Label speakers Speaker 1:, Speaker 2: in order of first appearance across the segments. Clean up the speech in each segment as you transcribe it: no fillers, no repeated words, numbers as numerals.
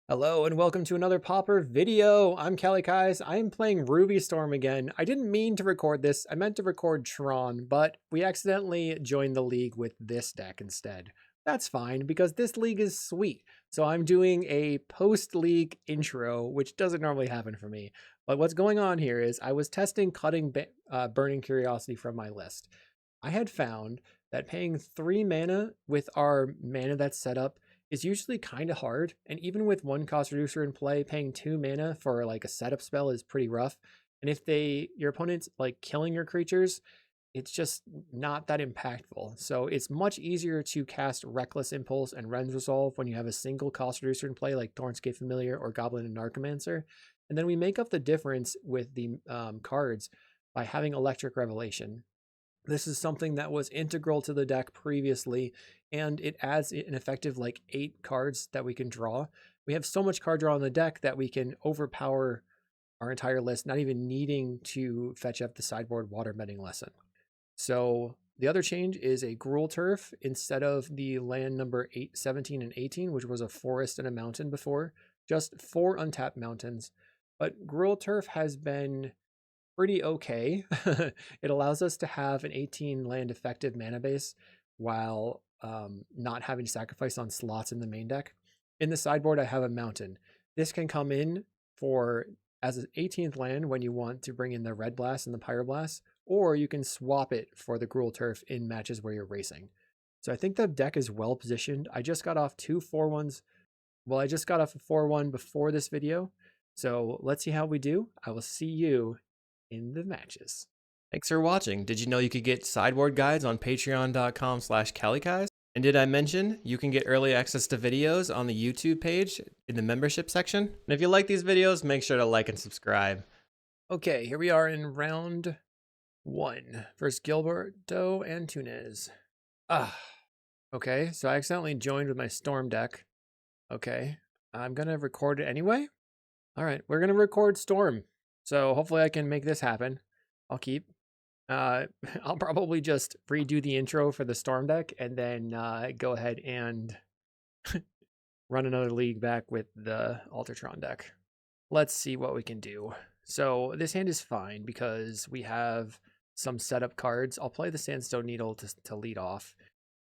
Speaker 1: Hello and welcome to another Pauper video. I'm Kalikaiz. I am playing Ruby Storm again. I didn't mean to record this. I meant to record Tron, but we accidentally joined the league with this deck instead. That's fine because this league is sweet. So I'm doing a post-league intro, which doesn't normally happen for me. But what's going on here is I was testing cutting Burning Curiosity from my list. I had found that paying 3 mana with our mana that's set up is usually kind of hard, and even with one cost reducer in play, paying 2 mana for like a setup spell is pretty rough. And if your opponent's like killing your creatures, it's just not that impactful. So it's much easier to cast Reckless Impulse and Rend Resolve when you have a single cost reducer in play like Thornscape Familiar or Goblin and Anarchomancer. And then we make up the difference with the cards by having Electric Revelation. This is something that was integral to the deck previously, and it adds an effective like 8 cards that we can draw. We have so much card draw on the deck that we can overpower our entire list, not even needing to fetch up the sideboard Water Bending Lesson. So the other change is a Gruul Turf instead of the land number 17 and 18, which was a forest and a mountain before, just 4 untapped mountains. But Gruul Turf has been pretty okay. It allows us to have an 18 land effective mana base while not having to sacrifice on slots in the main deck. In the sideboard, I have a mountain. This can come in for as an 18th land when you want to bring in the Red Blast and the Pyroblast, or you can swap it for the Gruul Turf in matches where you're racing. So I think the deck is well positioned. I just got off 2 4-1s. Well, I just got off a 4-1 before this video. So let's see how we do. I will see you in the matches. Thanks for watching. Did you know you could get sideboard guides on patreon.com/Kalikaiz? And did I mention you can get early access to videos on the YouTube page in the membership section? And if you like these videos, make sure to like and subscribe. Okay, here we are in round 1 versus Gilberto Antunes. Okay, so I accidentally joined with my Storm deck. Okay, I'm gonna record it anyway. All right, we're gonna record Storm. So hopefully I can make this happen. I'll keep. I'll probably just redo the intro for the Storm deck and then go ahead and run another league back with the Altertron deck. Let's see what we can do. So this hand is fine because we have some setup cards. I'll play the Sandstone Needle to lead off.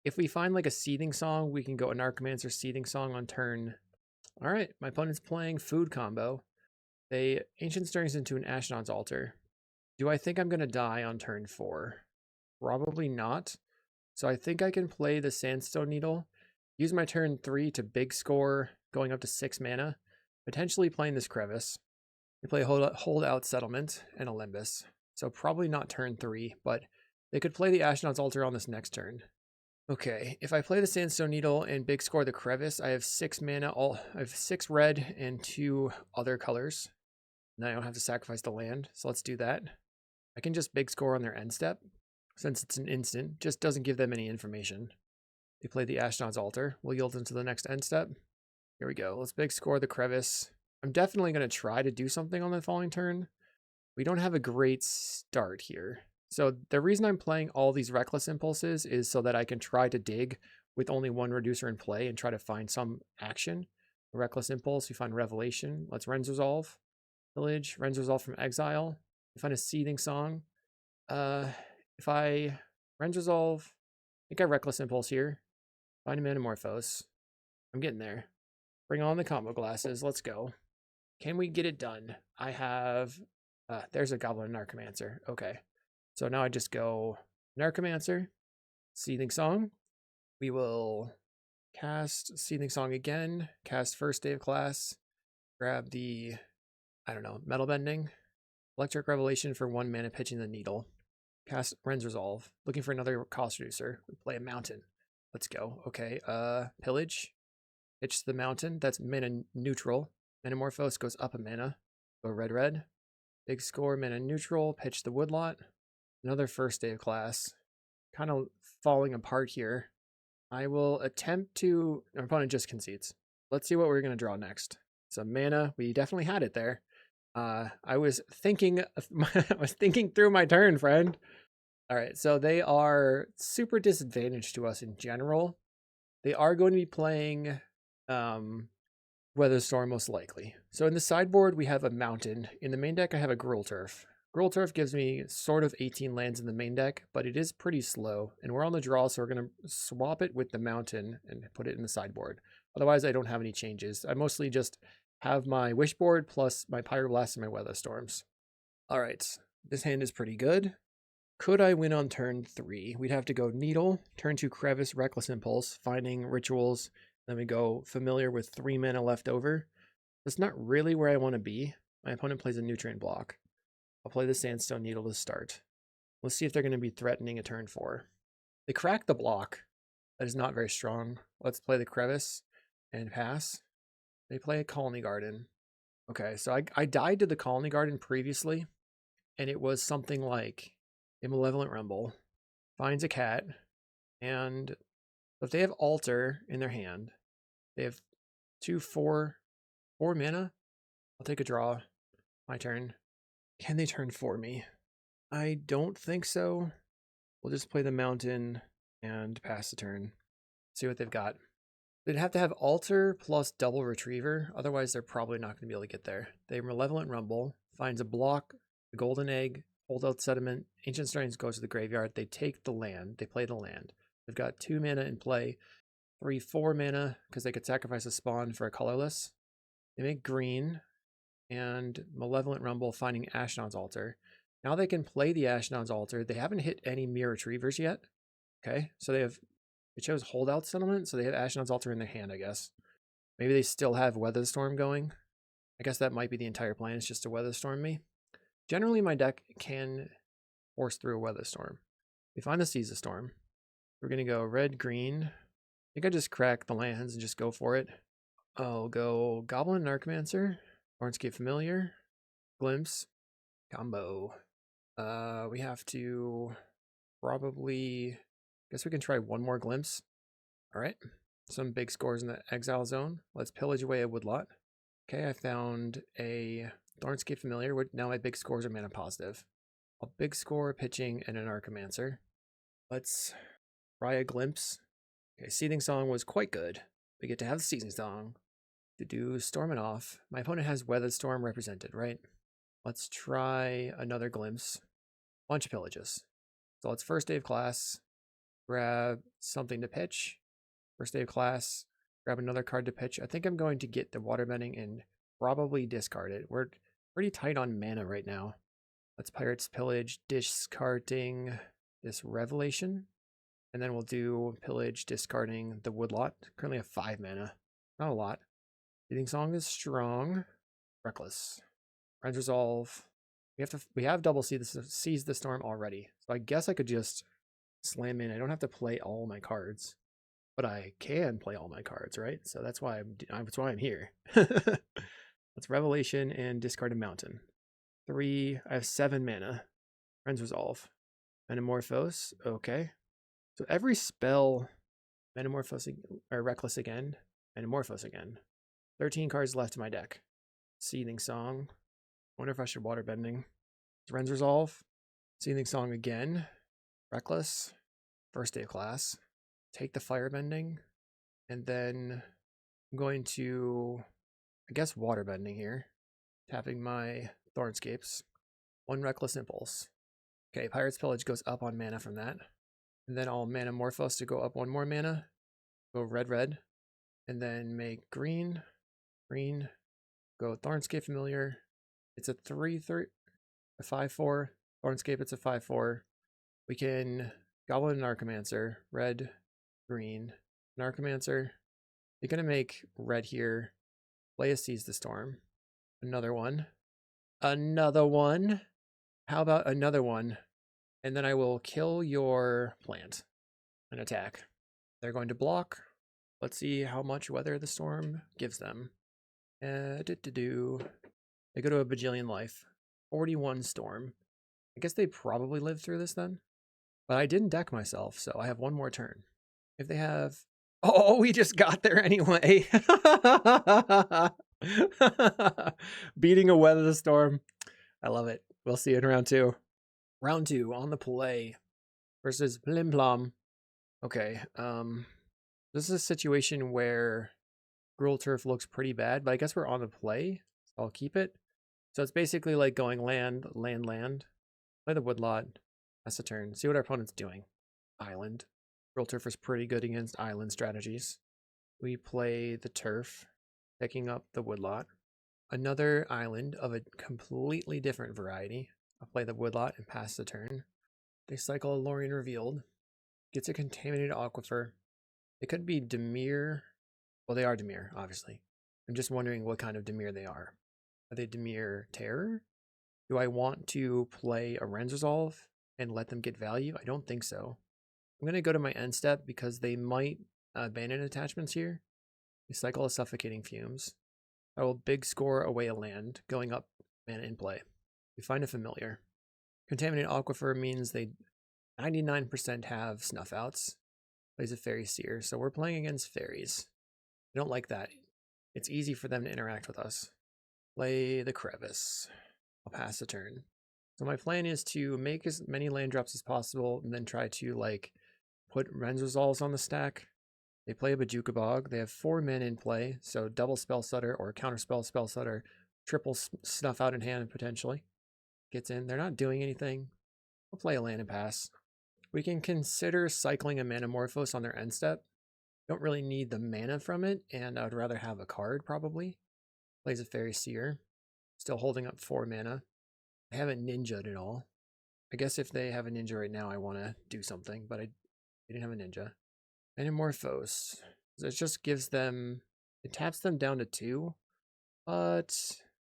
Speaker 1: If we find like a Seething Song, we can go Anarchomancer Seething Song on turn. All right, my opponent's playing Food Combo. They Ancient Stirrings into an Ashnod's Altar. Do I think I'm going to die on turn 4? Probably not. So I think I can play the Sandstone Needle, use my turn 3 to big score, going up to 6 mana, potentially playing this Crevice. They play Hold Out Settlement and a Limbus. So probably not turn 3, but they could play the Ashnod's Altar on this next turn. Okay, if I play the Sandstone Needle and big score the Crevice, I have 6 mana. I have 6 red and 2 other colors. And I don't have to sacrifice the land, so let's do that. I can just big score on their end step, since it's an instant, just doesn't give them any information. They play the Ashnod's Altar. We'll yield into the next end step. Here we go. Let's big score the Crevice. I'm definitely going to try to do something on the following turn. We don't have a great start here. So the reason I'm playing all these Reckless Impulses is so that I can try to dig with only one reducer in play and try to find some action. A Reckless Impulse, we find Revelation. Let's Rend Resolve. Village, Rend Resolve from Exile. We find a Seething Song. If I Rend Resolve, I think I Reckless Impulse here. Find a Manamorphose. I'm getting there. Bring on the combo glasses. Let's go. Can we get it done? I have... there's a Goblin Anarchomancer. Okay. So now I just go Anarchomancer, Seething Song. We will cast Seething Song again. Cast First Day of Class. Grab the... I don't know, Metal Bending, Electric Revelation for 1 mana, pitching the Needle. Cast Rend Resolve, looking for another cost reducer. We play a Mountain. Let's go. Okay, Pillage, pitch the Mountain. That's mana neutral. Manamorphose goes up a mana. Go red. Big score, mana neutral. Pitch the Woodlot. Another First Day of Class. Kind of falling apart here. I will attempt to... Our opponent just concedes. Let's see what we're going to draw next. So mana, we definitely had it there. I was thinking through my turn, friend. All right, so they are super disadvantaged to us in general. They are going to be playing Weather Storm most likely. So in the sideboard, we have a mountain. In the main deck, I have a Gruul Turf. Gruul Turf gives me sort of 18 lands in the main deck, but it is pretty slow. And we're on the draw, so we're going to swap it with the mountain and put it in the sideboard. Otherwise, I don't have any changes. I mostly just have my Wishboard plus my Pyroblast and my Weather Storms. All right, this hand is pretty good. Could I win on turn 3? We'd have to go Needle, turn 2 Crevice, Reckless Impulse, finding Rituals. Then we go Familiar with 3 mana left over. That's not really where I want to be. My opponent plays a Nutrient block. I'll play the Sandstone Needle to start. Let's see if they're going to be threatening a turn 4. They crack the block. That is not very strong. Let's play the Crevice and pass. They play a Colony Garden. Okay, so I died to the Colony Garden previously, and it was something like a Malevolent Rumble, finds a cat, and if they have Altar in their hand, they have 4 mana. I'll take a draw. My turn. Can they turn for me? I don't think so. We'll just play the mountain and pass the turn. See what they've got. They'd have to have Altar plus Double Retriever, otherwise they're probably not going to be able to get there. They have Malevolent Rumble, finds a block, the Golden Egg, Holdout Sediment, Ancient Strains goes to the graveyard. They take the land. They play the land. They've got 2 mana in play, 4 mana, because they could sacrifice a spawn for a colorless. They make green, and Malevolent Rumble finding Ashnod's Altar. Now they can play the Ashnod's Altar. They haven't hit any Mere Retrievers yet. Okay, so they chose Holdout Settlement, so they have Ashnod's Altar in their hand, I guess. Maybe they still have Weather Storm going. I guess that might be the entire plan, is just to Weather Storm me. Generally, my deck can force through a Weather Storm. We find the Seize the Storm. We're going to go red-green. I think I just crack the lands and just go for it. I'll go Goblin, Anarchomancer, Thornscape Familiar, Glimpse, combo. We have to probably... guess we can try one more Glimpse. All right. Some big scores in the Exile Zone. Let's pillage away a Woodlot. Okay, I found a Thornscape Familiar. Now my big scores are mana positive. I'll big score pitching and an Anarchomancer. Let's try a Glimpse. Okay, Seething Song was quite good. We get to have the Seething Song to do Storm It Off. My opponent has Weathered Storm represented, right? Let's try another Glimpse. Bunch of pillages. So let's first day of class, grab something to pitch. First day of class, grab another card to pitch. I think I'm going to get the Waterbending and probably discard it. We're pretty tight on mana right now. Let's Pirates Pillage, discarding this Revelation. And then we'll do Pillage, discarding the Woodlot. Currently have 5 mana. Not a lot. Seething Song is strong. Reckless. Friends Resolve. We have double Seize the Storm already. So I guess I could just slam in. I don't have to play all my cards. But I can play all my cards, right? So that's why I'm here. Let's Revelation and discard a Mountain. 3. I have 7 mana. Friends Resolve. Metamorphose. Okay. So every spell, Metamorphose or Reckless again, Metamorphose again. 13 cards left in my deck. Seething Song. Wonder if I should Waterbending. Friends Resolve. Seething Song again. Reckless. First day of class. Take the Firebending. And then I'm going to, I guess, Waterbending here. Tapping my Thornscapes. 1 Reckless Impulse. Okay, Pirate's Pillage goes up on mana from that. And then I'll Metamorphose to go up 1 more mana. Go red. And then make green. Go Thornscape Familiar. It's a 3/3, a 5/4. Thornscape, it's a 5/4. We can Goblin Anarchomancer, red, green. Anarchomancer. You're going to make red here. Play a Seize the Storm. Another one. Another one. How about another one? And then I will kill your plant and attack. They're going to block. Let's see how much Weather the Storm gives them. They go to a bajillion life. 41 Storm. I guess they probably lived through this then. But I didn't deck myself, so I have 1 more turn. If they have... Oh, we just got there anyway. Beating a Weather the Storm. I love it. We'll see you in round 2. Round 2 on the play versus Plim Plom. Okay, this is a situation where Gruel Turf looks pretty bad, but I guess we're on the play, so I'll keep it. So it's basically like going land, land, land. Play the Woodlot. That's a turn. See what our opponent's doing. Island. Gruel Turf is pretty good against island strategies. We play the Turf, picking up the Woodlot. Another island of a completely different variety. I'll play the Woodlot and pass the turn. They cycle a Lorien Revealed. Gets a Contaminated Aquifer. It could be Dimir. Well, they are Dimir, obviously. I'm just wondering what kind of Dimir they are. Are they Dimir Terror? Do I want to play a Rends Resolve and let them get value? I don't think so. I'm going to go to my end step because they might abandon attachments here. We cycle a Suffocating Fumes. I will big score away a land, going up mana in play. We find a familiar. Contaminated Aquifer means they 99% have snuff outs. Plays a Fairy Seer, so we're playing against fairies. I don't like that. It's easy for them to interact with us. Play the Crevice. I'll pass the turn. So my plan is to make as many land drops as possible and then try to like put Rends Resolves on the stack. They play a Bajuka Bog. They have 4 men in play, so double Spell Stutter or counterspell Spell Stutter, triple Snuff Out in hand potentially. Gets in. They're not doing anything. We'll play a land and pass. We can consider cycling a Manamorphose on their end step. Don't really need the mana from it, and I would rather have a card probably. Plays a Fairy Seer. Still holding up 4 mana. I haven't ninja'd at all. I guess if they have a ninja right now, I want to do something, but I didn't have a ninja. Manamorphose. It just gives them, it taps them down to 2, but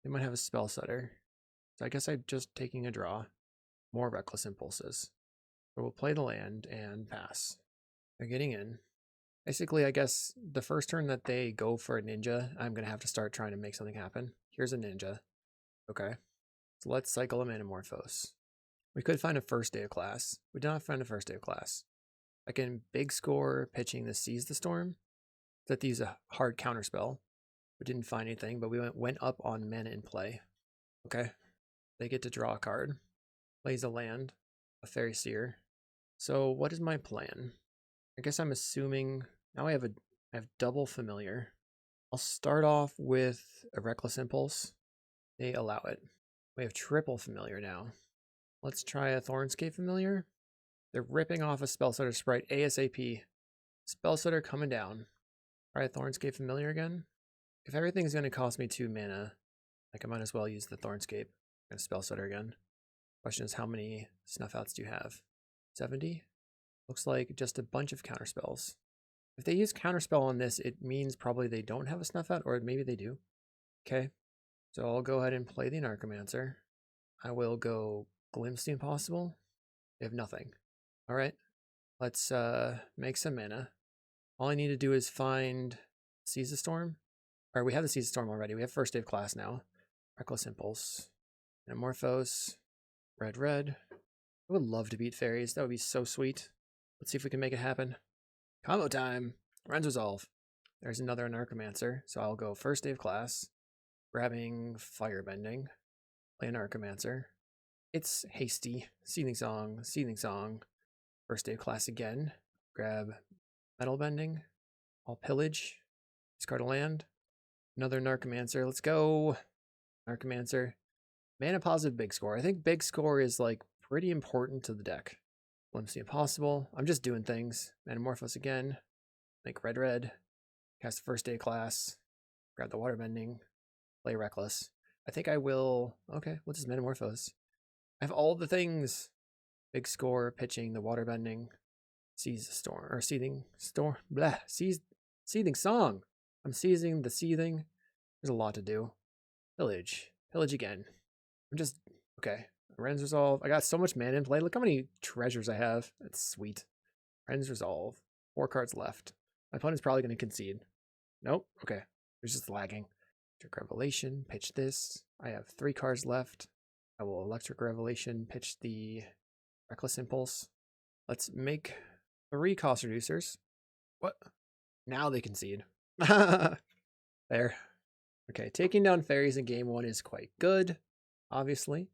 Speaker 1: they might have a Spell Stutter. So I guess I'm just taking a draw. More Reckless Impulses. So we'll play the land and pass. They're getting in. Basically, I guess the first turn that they go for a ninja, I'm going to have to start trying to make something happen. Here's a ninja. Okay. So let's cycle a Manamorphose. We could find a first day of class. We did not find a first day of class. I can big score pitching the Seize the Storm. That these a hard counterspell. We didn't find anything, but we went up on mana in play. Okay. They get to draw a card. Plays a land. A Fairy Seer. So what is my plan? I guess I'm assuming now I have double familiar. I'll start off with a Reckless Impulse. They allow it. We have triple familiar now. Let's try a Thornscape familiar. They're ripping off a Spell Stutter sprite ASAP. Spell Stutter coming down. Try a Thornscape familiar again. If everything's going to cost me 2 mana, like I might as well use the Thornscape and Spell Stutter again. Question is, how many snuff outs do you have? 70? Looks like just a bunch of counterspells. If they use counterspell on this, it means probably they don't have a snuff out, or maybe they do. Okay, so I'll go ahead and play the Anarchomancer. I will go Glimpse the Impossible. They have nothing. All right, let's make some mana. All I need to do is find Seize the Storm. Or we have the Seize the Storm already. We have first day of class now. Reckless Impulse. Manamorphose. Red, red. I would love to beat fairies. That would be so sweet. Let's see if we can make it happen. Combo time. Rends Resolve. There's another Anarchomancer. So I'll go first day of class. Grabbing Firebending. Play Anarchomancer. It's hasty. Seething Song. Seething Song. First day of class again. Grab Metal Bending. I'll pillage. Discard a land. Another Anarchomancer. Let's go. Anarchomancer. Mana positive big score. I think big score is like pretty important to the deck. Glimpse the Impossible. I'm just doing things. Manamorphose again. Make red red. Cast the first day of class. Grab the Waterbending. Play Reckless. I think I will. Okay, we'll just Manamorphose. I have all the things. Big score, pitching, the Waterbending. Seize the Storm. Or Seething Storm. Blah. Seething Song. I'm seizing the Seething. There's a lot to do. Pillage. Pillage again. I'm just. Okay. Rends Resolve. I got so much mana in play. Look how many treasures I have. That's sweet. Rends Resolve. 4 cards left. My opponent's probably going to concede. Nope. Okay. There's just lagging. Electric Revelation. Pitch this. I have 3 cards left. I will Electric Revelation. Pitch the Reckless Impulse. Let's make 3 cost reducers. What? Now they concede. There. Okay. Taking down fairies in game 1 is quite good. Obviously.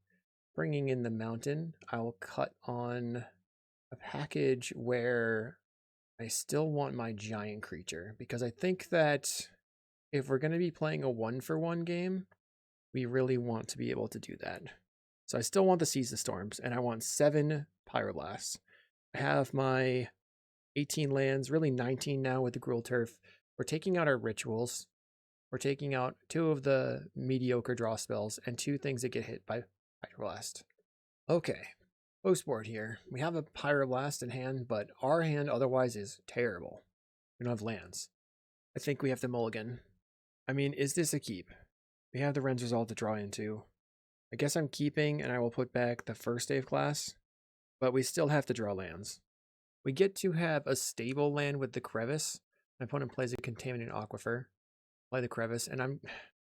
Speaker 1: Bringing in the mountain, I'll cut on a package where I still want my giant creature, because I think that if we're going to be playing a 1-for-1 game, we really want to be able to do that. So I still want the Season Storms, and I want 7 Pyroblasts. I have my 18 lands, really 19 now with the Gruul Turf. We're taking out our rituals. We're taking out 2 of the mediocre draw spells and 2 things that get hit by Pyroblast. Okay, post board here. We have a Pyroblast in hand, but our hand otherwise is terrible. We don't have lands. I think we have to mulligan. I mean, is this a keep? We have the Ren's Resolve to draw into. I guess I'm keeping, and I will put back the first day of class, but we still have to draw lands. We get to have a stable land with the Crevice. My opponent plays a Contaminated Aquifer. Play the Crevice, and I'm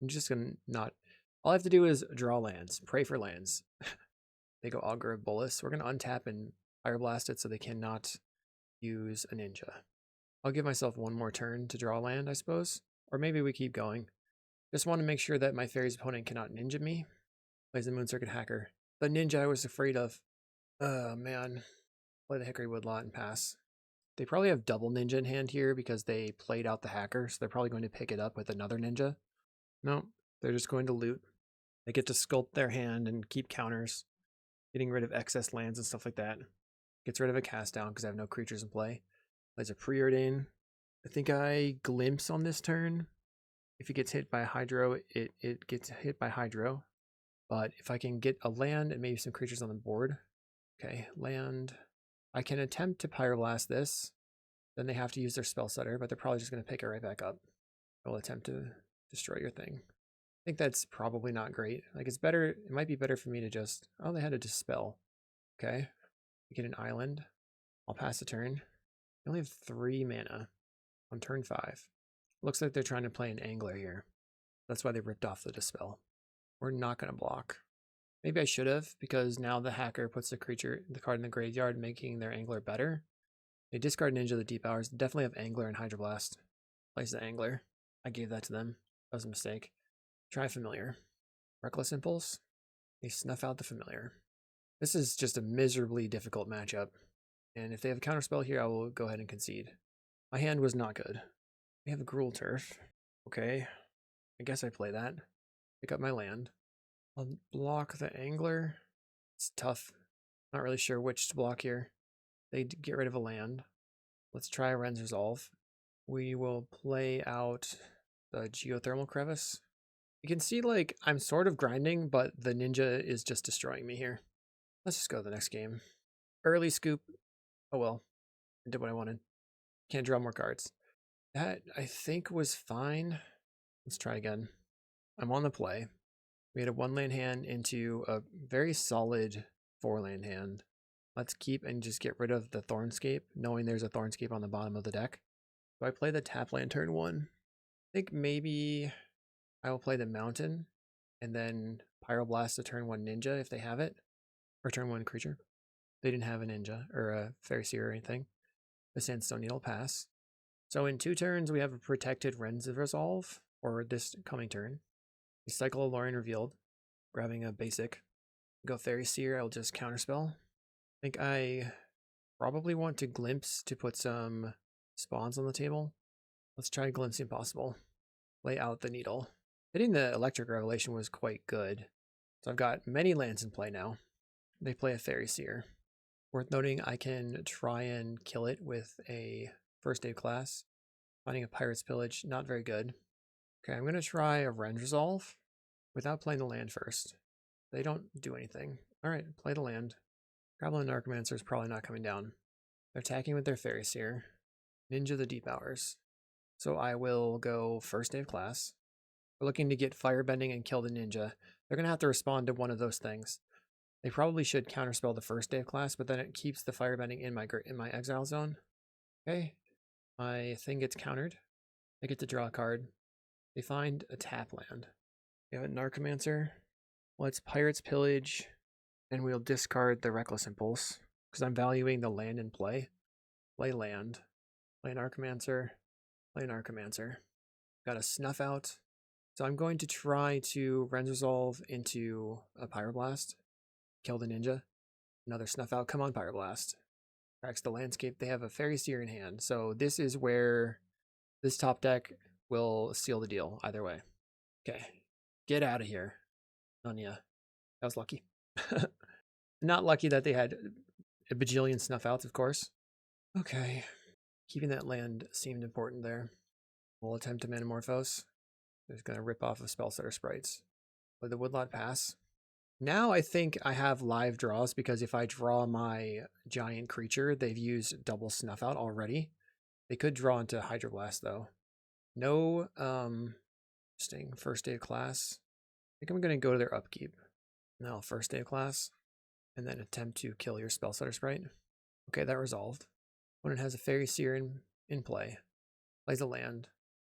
Speaker 1: just gonna not. All I have to do is draw lands, pray for lands. They go Augur of Bolus. We're gonna untap and Pyroblast it so they cannot use a ninja. I'll give myself 1 more turn to draw land, I suppose, or maybe we keep going. Just want to make sure that my fairy's opponent cannot ninja me. Plays the Moon Circuit Hacker. The ninja I was afraid of. Oh man. Play the Hickory Woodlot and pass. They probably have double ninja in hand here because they played out the hacker, so they're probably going to pick it up with another ninja. No, they're just going to loot. They get to sculpt their hand and keep counters, getting rid of excess lands and stuff like that. Gets rid of a cast down because I have no creatures in play. Plays a Preordain. I think I glimpse on this turn. If it gets hit by a Hydro, it gets hit by Hydro. But if I can get a land and maybe some creatures on the board. Okay, land. I can attempt to Pyroblast this. Then they have to use their Spell Setter, but they're probably just going to pick it right back up. They'll attempt to destroy your thing. I think that's probably not great. Like, it's better, it might be better for me to just, oh, they had to Dispel. Okay, we get an island. I'll pass the turn. I only have 3 mana on turn 5. Looks like they're trying to play an Angler here. That's why they ripped off the Dispel. We're not going to block. Maybe I should have, because now the hacker puts the card in the graveyard, making their Angler better. They discard Ninja the Deep Hours. They definitely have Angler and Hydroblast. Plays the Angler. I gave that to them. That was a mistake. Try Familiar. Reckless Impulse. They snuff out the Familiar. This is just a miserably difficult matchup. And if they have a counterspell here, I will go ahead and concede. My hand was not good. We have a Gruul Turf. Okay. I guess I play that. Pick up my land. I'll block the Angler. It's tough. Not really sure which to block here. They get rid of a land. Let's try a Ren's Resolve. We will play out the Geothermal Crevice. You can see, like, I'm sort of grinding, but the ninja is just destroying me here. Let's just go to the next game. Early scoop. Oh well. I did what I wanted. Can't draw more cards. That, I think, was fine. Let's try again. I'm on the play. We had a 1-land hand into a very solid 4-land hand. Let's keep and just get rid of the Thornscape, knowing there's a Thornscape on the bottom of the deck. So I play the tap land turn 1. I think maybe I will play the Mountain and then Pyroblast the turn 1 Ninja if they have it. Or turn 1 creature. They didn't have a Ninja or a Fairy Seer or anything. The Sandstone Needle pass. So in 2 turns we have a protected Ren's Resolve, or this coming turn. We cycle a Lorien Revealed, grabbing a basic. Go Fairy Seer, I'll just counterspell. I think I probably want to Glimpse to put some spawns on the table. Let's try Glimpse Impossible. Lay out the Needle. Hitting the Electric Revelation was quite good. So I've got many lands in play now. They play a Fairy Seer. Worth noting, I can try and kill it with a first aid class. Finding a Pirate's Pillage, not very good. Okay, I'm going to try a Ren's Resolve without playing the land first. They don't do anything. Alright, play the land. Goblin Anarchomancer is probably not coming down. They're attacking with their Fairy Seer. Ninja the Deep Hours. So I will go first day of class. We're looking to get Firebending and kill the Ninja. They're going to have to respond to one of those things. They probably should counterspell the first day of class, but then it keeps the Firebending in my exile zone. Okay, my thing gets countered. I get to draw a card. They find a tap land. We have a Anarchomancer. Let's Pirate's Pillage, and we'll discard the Reckless Impulse, because I'm valuing the land in play. Play land. Play Anarchomancer. Play Anarchomancer. Got a Snuff Out. So I'm going to try to Ren's Resolve into a Pyroblast. Kill the Ninja. Another Snuff Out. Come on, Pyroblast. Cracks the landscape. They have a Fairy Seer in hand. So this is where this top deck will seal the deal either way. Okay, get out of here, Anya. That was lucky. Not lucky that they had a bajillion snuff outs, of course. Okay, keeping that land seemed important there. We'll attempt to Manamorphose. Just gonna rip off of Spellstutter sprites. Let the Woodlot pass. Now I think I have live draws because if I draw my giant creature, they've used double snuff out already. They could draw into Hydroblast though. No, interesting. First day of class. I think I'm gonna go to their upkeep. No, first day of class, and then attempt to kill your Spellstutter sprite. Okay, that resolved. When it has a Fairy Seer in play, plays a land.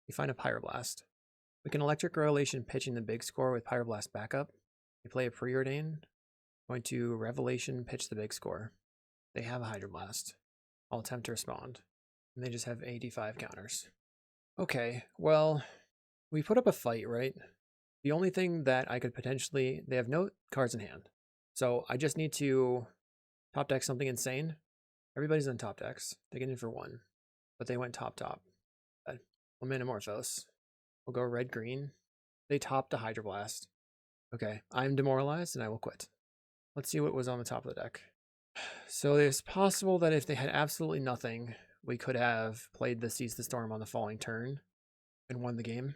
Speaker 1: We find a Pyroblast. We can Electric Revelation pitching the big score with Pyroblast backup. We play a Preordain. Going to Revelation pitch the big score. They have a Hydroblast. I'll attempt to respond. And they just have 85 counters. Okay, well, we put up a fight, right? The only thing that I could potentially... They have no cards in hand. So I just need to top deck something insane. Everybody's on top decks. They get in for 1. But they went top. We'll Manamorphose. We'll go red-green. They topped a Hydroblast. Okay, I'm demoralized and I will quit. Let's see what was on the top of the deck. So it's possible that if they had absolutely nothing, we could have played the Seize the Storm on the following turn and won the game.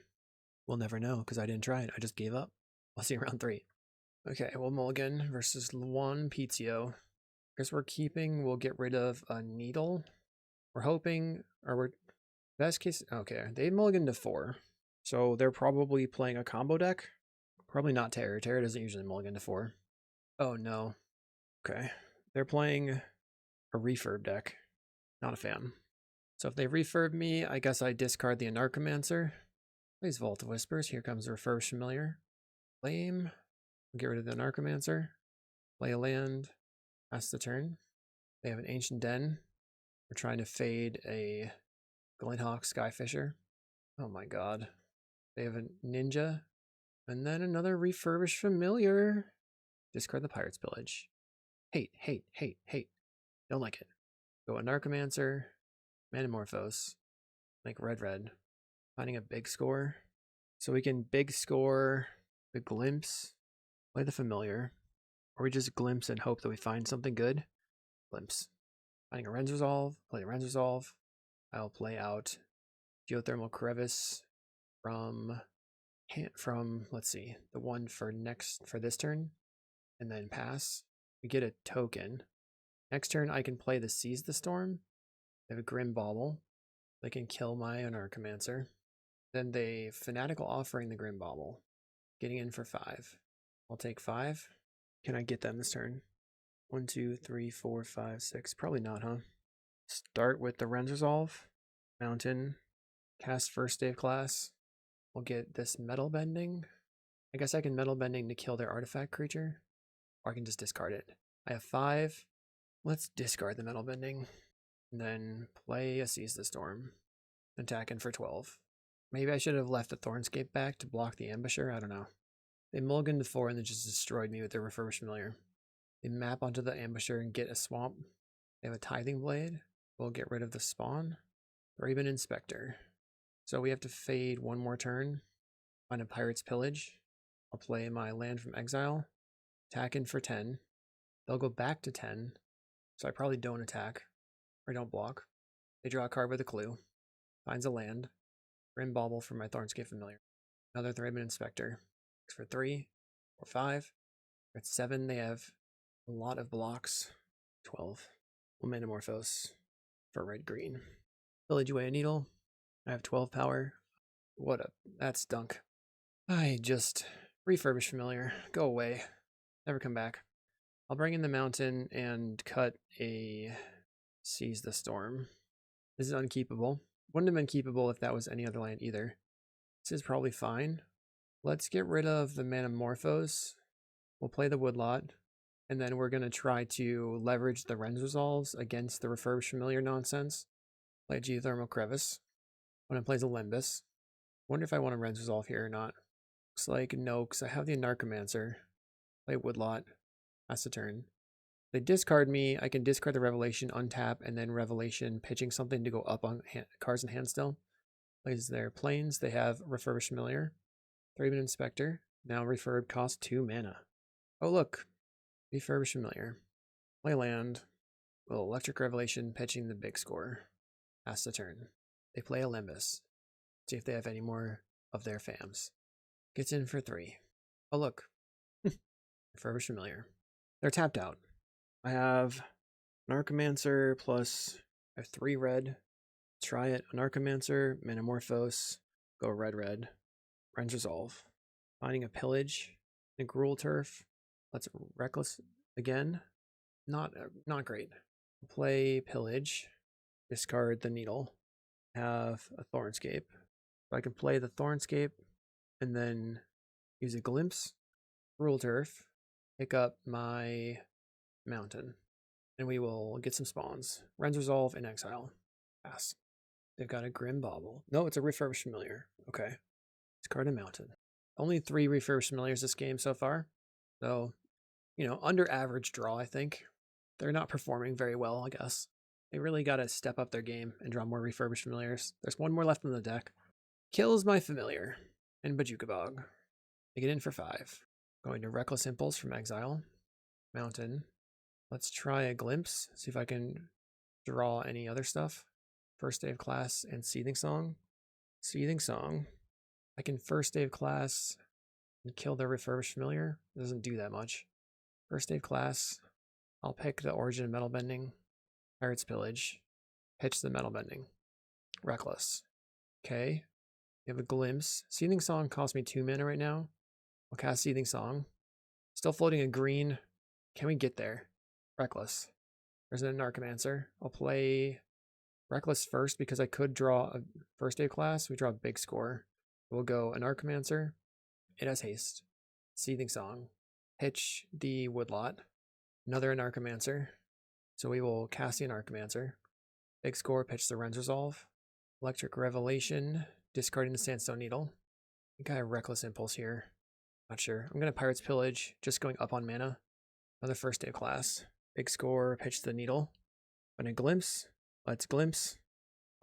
Speaker 1: We'll never know because I didn't try it. I just gave up. I'll see you round 3. Okay, we'll mulligan versus 1 Pizio. Guess we're keeping, we'll get rid of a Needle. We're hoping, or we're, best case, okay, they mulliganed to 4. So they're probably playing a combo deck. Probably not Terror. Terror doesn't usually mulligan to 4. Oh no. Okay. They're playing a refurb deck. Not a fan. So if they refurb me, I guess I discard the Anarchomancer. Plays Vault of Whispers. Here comes the Refurbished Familiar. Flame. Get rid of the Anarchomancer. Play a land. Pass the turn. They have an Ancient Den. We're trying to fade a Glenhawk Skyfisher. Oh my god. They have a Ninja. And then another Refurbished Familiar. Discard the Pirate's Pillage. Hate. Don't like it. Go Anarchomancer. Manamorphose. Make red. Finding a big score. So we can big score the Glimpse. Play the Familiar. Or we just glimpse and hope that we find something good. Glimpse. Finding a Rens Resolve. Play the Rens Resolve. I'll play out Geothermal Crevice from let's see, the one for this turn, and then pass. We get a token. Next turn I can play the Seize the Storm. They have a Grim Bauble. They can kill my Anarchomancer. Then they Fanatical Offering the Grim Bauble. Getting in for 5. I'll take 5. Can I get them this turn? 1, 2, 3, 4, 5, 6. Probably not, huh? Start with the Rens Resolve. Mountain. Cast first day of class. We'll get this Metal Bending. I guess I can Metal Bending to kill their artifact creature. Or I can just discard it. I have 5. Let's discard the Metal Bending. And then play a Seize the Storm. Attack in for 12. Maybe I should have left the Thornscape back to block the Ambusher. I don't know. They mulliganed to 4 and then just destroyed me with their Refurbished Familiar. They map onto the Ambusher and get a Swamp. They have a Tithing Blade. We'll get rid of the Spawn. Raven Inspector. So we have to fade 1 more turn. Find a Pirate's Pillage. I'll play my land from exile. Attack in for 10. They'll go back to 10. So I probably don't attack. Or don't block. They draw a card with a clue. Finds a land. Grim Bauble for my Thornscape Familiar. Another Raven Inspector. For 3 or 5. At 7, they have a lot of blocks. 12. We'll Manamorphose for red-green. Village away a Needle. I have 12 power. That's dunk. I just Refurbished Familiar. Go away. Never come back. I'll bring in the Mountain and cut a Seize the Storm. This is unkeepable. Wouldn't have been keepable if that was any other land either. This is probably fine. Let's get rid of the Manamorphose. We'll play the Woodlot. And then we're going to try to leverage the Rens Resolves against the Refurbished Familiar nonsense. Play Geothermal Crevice. When it plays a Limbus. Wonder if I want a Rens Resolve here or not. Looks like no, because I have the Anarchomancer. Play Woodlot. Pass the turn. They discard me. I can discard the Revelation, untap, and then Revelation, pitching something to go up on cards in hand still. Plays their planes. They have Refurbished Familiar, 3-mana Inspector. Now refurb costs 2 mana. Oh look, Refurbished Familiar. Play land. Well, Electric Revelation pitching the big score. Pass the turn. They play a Limbus. See if they have any more of their fams. Gets in for 3. Oh look, Refurbished Familiar. They're tapped out. I have Anarchomancer plus I have 3 red. Try it. Anarchomancer, Metamorphose, go red. Rend Resolve. Finding a Pillage, a Gruul Turf. Let's Reckless again. Not great. Play Pillage. Discard the Needle. Have a Thornscape. So I can play the Thornscape and then use a Glimpse, Gruul Turf, pick up my Mountain, and we will get some spawns. Rend Resolve and Exile. Pass. They've got a Grim Bauble. No, it's a Refurbished Familiar. Okay. Discard a Mountain. Only 3 Refurbished Familiars this game so far. So, you know, under average draw, I think. They're not performing very well, I guess. They really got to step up their game and draw more Refurbished Familiars. There's one more left in the deck. Kills my Familiar and Bajuka Bog. They get in for 5. Going to Reckless Impulse from Exile. Mountain. Let's try a Glimpse. See if I can draw any other stuff. First Day of Class and Seething Song. Seething Song. I can First Day of Class and kill their Refurbished Familiar. It doesn't do that much. First Day of Class. I'll pick the Origin of Metal Bending. Pirate's Pillage. Pitch the Metal Bending. Reckless. Okay. We have a Glimpse. Seething Song costs me 2 mana right now. I'll cast Seething Song. Still floating a green. Can we get there? Reckless. There's an Anarchomancer. I'll play Reckless first because I could draw a First Day of Class. We draw a big score. We'll go Anarchomancer. It has haste. Seething Song. Pitch the Woodlot. Another Anarchomancer. So we will cast the Anarchomancer. Big score, pitch the Rend Resolve. Electric Revelation. Discarding the Sandstone Needle. I think I have Reckless Impulse here. Not sure. I'm going to Pirate's Pillage, just going up on mana. Another First Day of Class. Big score, pitch the Needle. And a Glimpse. Let's Glimpse.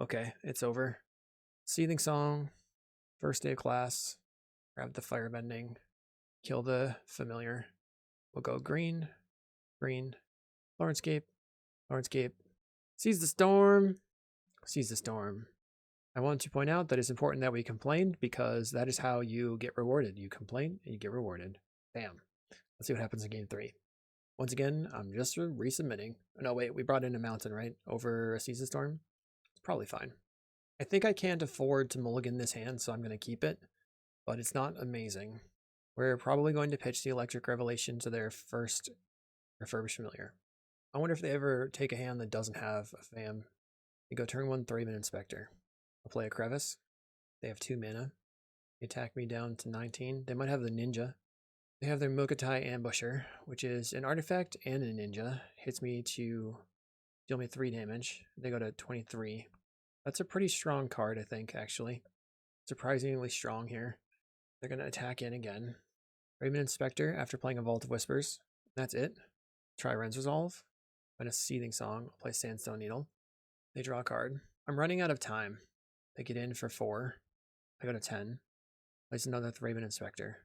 Speaker 1: Okay, it's over. Seething Song. First Day of Class. Grab the Firebending. Kill the Familiar. We'll go green. Green. Thornscape. Thornscape. Seize the Storm. Seize the Storm. I want to point out that it's important that we complain because that is how you get rewarded. You complain and you get rewarded. Bam. Let's see what happens in game 3. Once again, I'm just resubmitting. Oh, no, wait, we brought in a Mountain, right? Over a Seize the Storm? It's probably fine. I think I can't afford to mulligan this hand, so I'm going to keep it. But it's not amazing. We're probably going to pitch the Electric Revelation to their first Refurbished Familiar. I wonder if they ever take a hand that doesn't have a fam. They go turn 1, 3-mana Inspector. I'll play a Crevice. They have 2 mana. They attack me down to 19. They might have the Ninja. They have their Mokutai Ambusher, which is an artifact and a ninja. Hits me to deal me 3 damage. They go to 23. That's a pretty strong card, I think, actually. Surprisingly strong here. They're going to attack in again. Raymond Inspector after playing a Vault of Whispers. That's it. Try Rend Resolve. And a Seething Song. I'll play Sandstone Needle. They draw a card. I'm running out of time. They get in for 4. I go to 10. Place another Raven Inspector.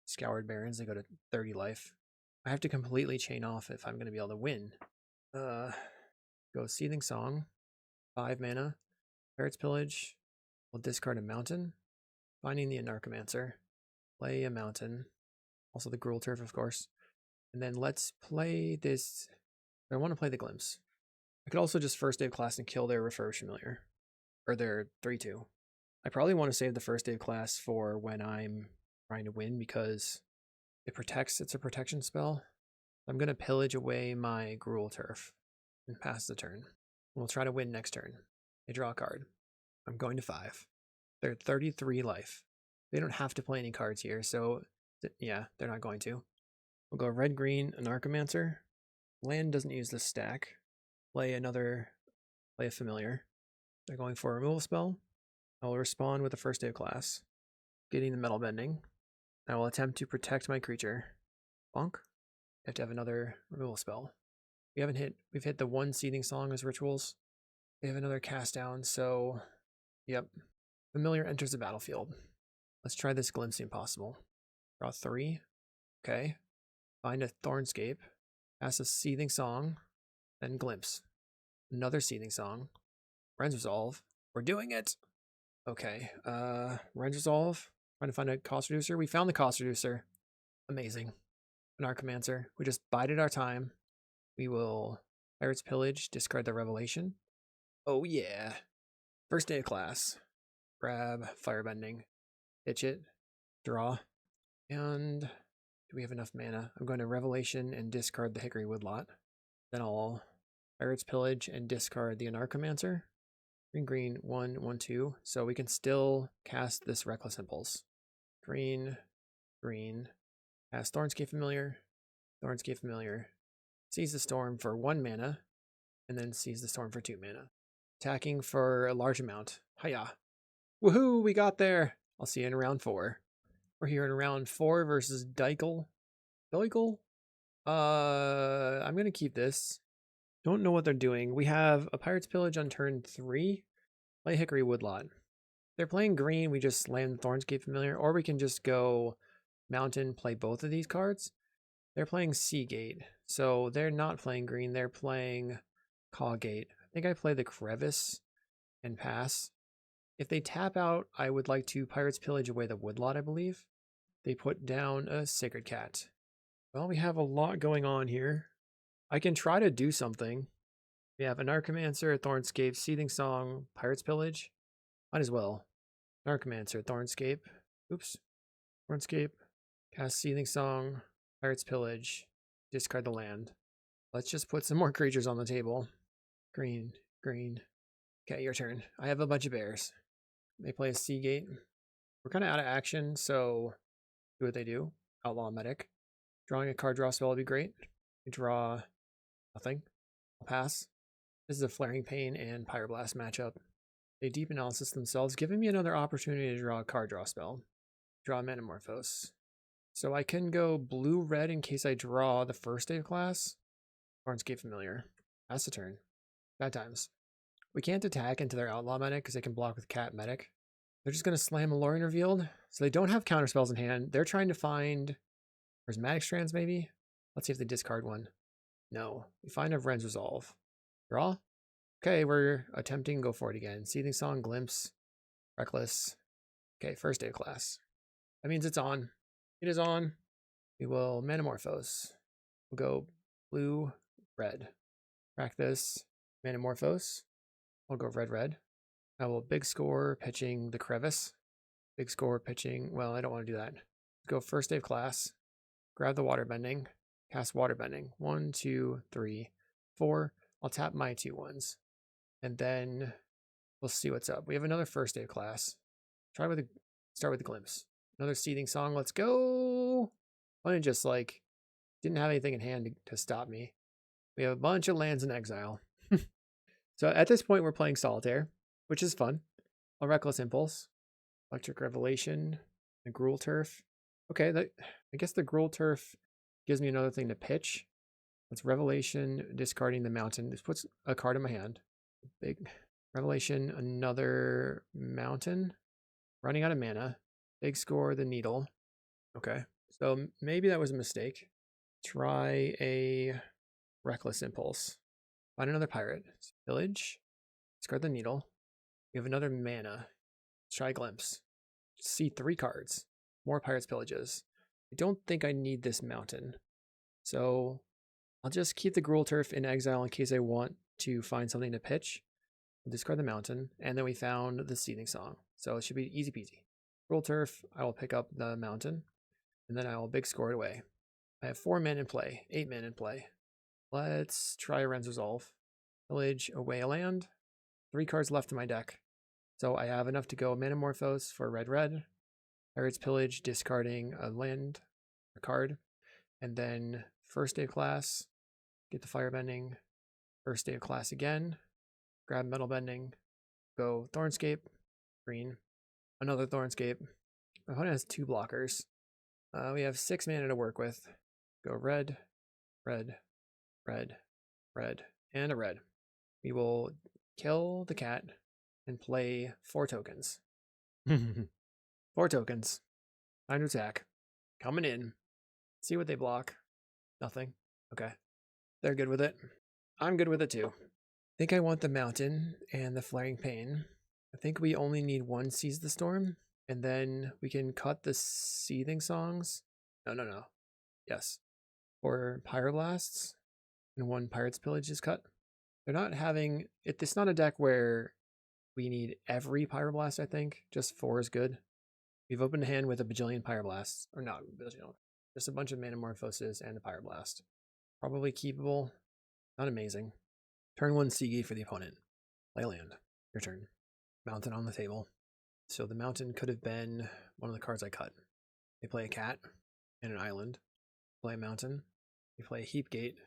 Speaker 1: Scoured Barrens, they go to 30 life. I have to completely chain off if I'm going to be able to win. Go Seething Song. 5 mana. Pirate's Pillage. We'll discard a Mountain. Finding the Anarchomancer. Play a Mountain. Also the Gruul Turf, of course. And then let's play this. I want to play the Glimpse. I could also just First Day of Class and kill their Refurbished Familiar. Or their 3-2. I probably want to save the First Day of Class for when I'm trying to win because it protects. It's a protection spell. I'm going to pillage away my Gruul Turf and pass the turn. We'll try to win next turn. They draw a card. I'm going to 5. They're at 33 life. They don't have to play any cards here, so yeah, they're not going to. We'll go red-green, Anarchomancer. Land doesn't use this stack. Play a Familiar. They're going for a removal spell. I will respond with a First Day of Class. Getting the Metal Bending. I will attempt to protect my creature. Bonk. I have to have another removal spell. We've hit the 1 Seething Song as rituals. We have another cast down, so yep. Familiar enters the battlefield. Let's try this Glimpse the Impossible. Draw 3. Okay. Find a Thornscape. Cast a Seething Song. Then Glimpse. Another Seething Song. Rends Resolve. We're doing it! Okay. Rends Resolve. Trying to find a cost reducer. We found the cost reducer. Amazing. Anarchomancer. We just bided our time. We will Pirate's Pillage, discard the Revelation. Oh yeah. First day of class. Grab Firebending. Pitch it. Draw. And do we have enough mana? I'm going to Revelation and discard the Hickory Woodlot. Then I'll Pirate's Pillage and discard the Anarchomancer. Green, green, 1, 1, 2. So we can still cast this Reckless Impulse. Green, green. Cast Thornscape Familiar. Thornscape Familiar. Seize the Storm for 1 mana. And then Seize the Storm for 2 mana. Attacking for a large amount. Hiya. Woohoo, we got there. I'll see you in round 4. We're here in round 4 versus Daikel. Daikel? I'm going to keep this. Don't know what they're doing. We have a Pirate's Pillage on turn 3. Play Hickory Woodlot. If they're playing green, we just slam the Thornscape Familiar, or we can just go Mountain, play both of these cards. They're playing CawGate, so they're not playing green. They're playing CawGate. I think I play the Crevice and pass. If they tap out, I would like to Pirate's Pillage away the Woodlot, I believe. They put down a Sacred Cat. Well, we have a lot going on here. I can try to do something. We have Anarchomancer, Thornscape, Seething Song, Pirate's Pillage. Might as well. Anarchomancer, Thornscape. Oops. Thornscape. Cast Seething Song, Pirate's Pillage. Discard the land. Let's just put some more creatures on the table. Green, green. Okay, your turn. I have a bunch of bears. They play a Seagate. We're kind of out of action, so do what they do. Outlaw Medic. Drawing a card draw spell would be great. We draw nothing. I'll pass. This is a Flaring Pain and Pyroblast matchup. They deep analysis themselves, giving me another opportunity to draw a card draw spell. Draw Metamorphose. So I can go blue-red in case I draw the first day of class. Thornscape Familiar. Pass the turn. Bad times. We can't attack into their Outlaw Medic because they can block with Cat Medic. They're just going to slam Alluring Revealed. So they don't have counterspells in hand. They're trying to find Prismatic Strands, maybe? Let's see if they discard one. No. We find a Rends Resolve. Draw? Okay, we're attempting go for it again. Seething Song, Glimpse, Reckless. Okay, first day of class. That means it's on. It is on. We will Metamorphose. We'll go blue, red. Crack this. Metamorphose. I'll go red, red. I will big score pitching the Crevice. Big score pitching. Well, I don't want to do that. Let's go first day of class. Grab the Waterbending. Cast Waterbending. 1, 2, 3, 4. I'll tap my 2 ones. And then we'll see what's up. We have another first day of class. Start with the Glimpse. Another Seething Song. Let's go. I just like didn't have anything in hand to stop me. We have a bunch of lands in exile. So at this point, we're playing Solitaire, which is fun. A Reckless Impulse, Electric Revelation, the Gruul Turf. Okay, I guess the Gruul Turf gives me another thing to pitch. That's Revelation, discarding the Mountain. This puts a card in my hand. Big Revelation, another Mountain. Running out of mana. Big score, the Needle. Okay, so maybe that was a mistake. Try a Reckless Impulse. Find another pirate. Village. Discard the Needle. We have another mana. Let's try Glimpse. See 3 cards. More Pirate's Pillages. I don't think I need this Mountain. So I'll just keep the Gruul Turf in exile in case I want to find something to pitch. I'll discard the Mountain. And then we found the Seething Song. So it should be easy peasy. Gruul Turf, I will pick up the Mountain. And then I will big score it away. I have 4 men in play. 8 men in play. Let's try Rends Resolve. Village, away a land. 3 cards left in my deck. So I have enough to go Metamorphose for red, red. Pirate's Pillage, discarding a land, a card. And then first day of class, get the Firebending. First day of class again. Grab Metal Bending. Go Thornscape, green. Another Thornscape. My opponent has 2 blockers. We have 6 mana to work with. Go red, red, red, red, and a red. We will kill the cat and play 4 tokens. 4 tokens. Time to attack. Coming in. See what they block. Nothing. Okay. They're good with it. I'm good with it too. I think I want the Mountain and the Flaring Pain. I think we only need 1 Seize the Storm, and then we can cut the Seething Songs. No. Yes. Or Pyroblasts, and 1 Pirate's Pillage is cut. They're not having... It's not a deck where we need every Pyroblast, I think. Just 4 is good. We've opened a hand with a bajillion Pyroblasts. Or not a bajillion. Just a bunch of Manamorphoses and a Pyroblast. Probably keepable. Not amazing. Turn 1 CawGate for the opponent. Play land. Your turn. Mountain on the table. So the Mountain could have been one of the cards I cut. They play a cat and an island. Play a Mountain. They play a Heap Gate.